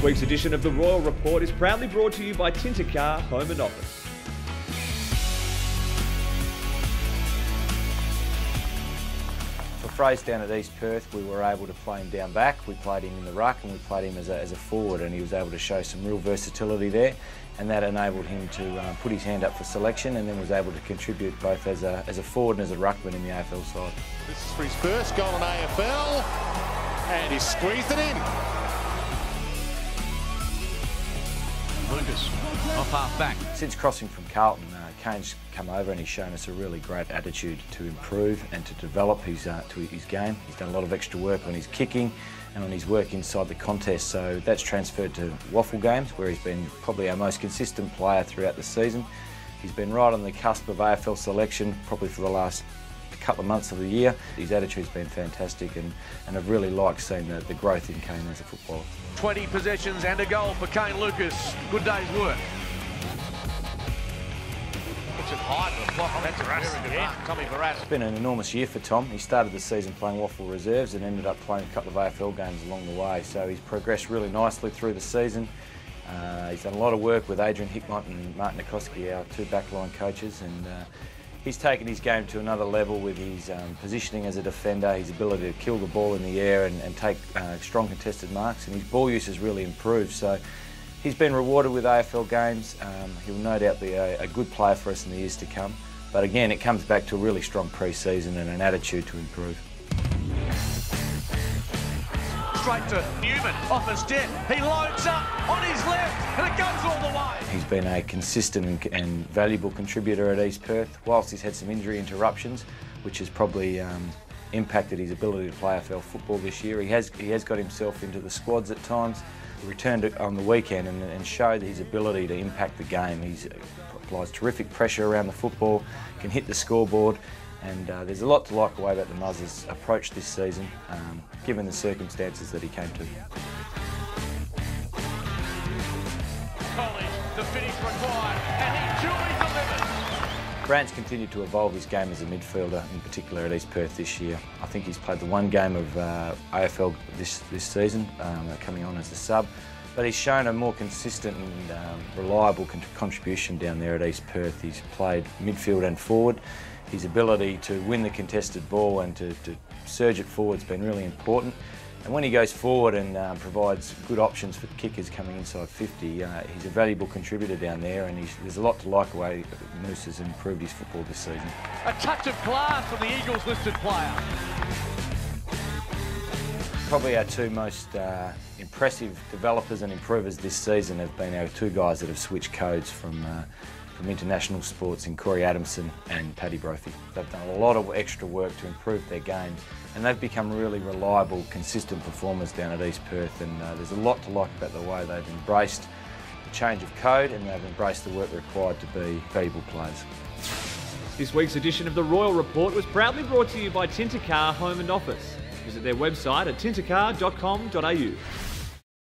This week's edition of the Royal Report is proudly brought to you by Tinta-Car Home and Office. For Fraser down at East Perth, we were able to play him down back. We played him in the ruck and we played him as a forward, and he was able to show some real versatility there, and that enabled him to put his hand up for selection, and then was able to contribute both as a forward and as a ruckman in the AFL side. This is for his first goal in AFL, and he squeezed it in. Lucas off half back. Since crossing from Carlton, Kane's come over and he's shown us a really great attitude to improve and to develop his game. He's done a lot of extra work on his kicking and on his work inside the contest, so that's transferred to waffle games, where he's been probably our most consistent player throughout the season. He's been right on the cusp of AFL selection probably for the last couple of months of the year. His attitude's been fantastic, and I've really liked seeing the growth in Kane as a footballer. 20 possessions and a goal for Kane Lucas. Good day's work. Puts it high to the block. That's a very good mark. Tommy Barras. It's been an enormous year for Tom. He started the season playing waffle reserves and ended up playing a couple of AFL games along the way, so he's progressed really nicely through the season. He's done a lot of work with Adrian Hickmott and Martin Nikoski, our two backline coaches, and he's taken his game to another level with his positioning as a defender, his ability to kill the ball in the air and take strong contested marks, and his ball use has really improved. So he's been rewarded with AFL games. He'll no doubt be a good player for us in the years to come. But again, it comes back to a really strong pre-season and an attitude to improve. Straight to Newman, off his step. He loads up on his left, and it goes all the way. He's been a consistent and valuable contributor at East Perth, whilst he's had some injury interruptions, which has probably impacted his ability to play AFL football this year. He has got himself into the squads at times. He returned on the weekend and showed his ability to impact the game. He applies terrific pressure around the football, can hit the scoreboard, and there's a lot to like away about the Muzz's approach this season, given the circumstances that he came to. Collins, the finish required, and he duly delivered. Grant's continued to evolve his game as a midfielder, in particular at East Perth this year. I think he's played the one game of AFL this season, coming on as a sub, but he's shown a more consistent and reliable contribution down there at East Perth. He's played midfield and forward. His ability to win the contested ball and to surge it forward has been really important. And when he goes forward and provides good options for kickers coming inside 50, he's a valuable contributor down there, and there's a lot to like the way Moose has improved his football this season. A touch of class from the Eagles listed player. Probably our two most impressive developers and improvers this season have been our two guys that have switched codes from international sports in Corey Adamson and Paddy Brophy. They've done a lot of extra work to improve their games, and they've become really reliable, consistent performers down at East Perth, and there's a lot to like about the way they've embraced the change of code, and they've embraced the work required to be valuable players. This week's edition of the Royal Report was proudly brought to you by Tinta-Car Home and Office. Visit their website at tintacar.com.au.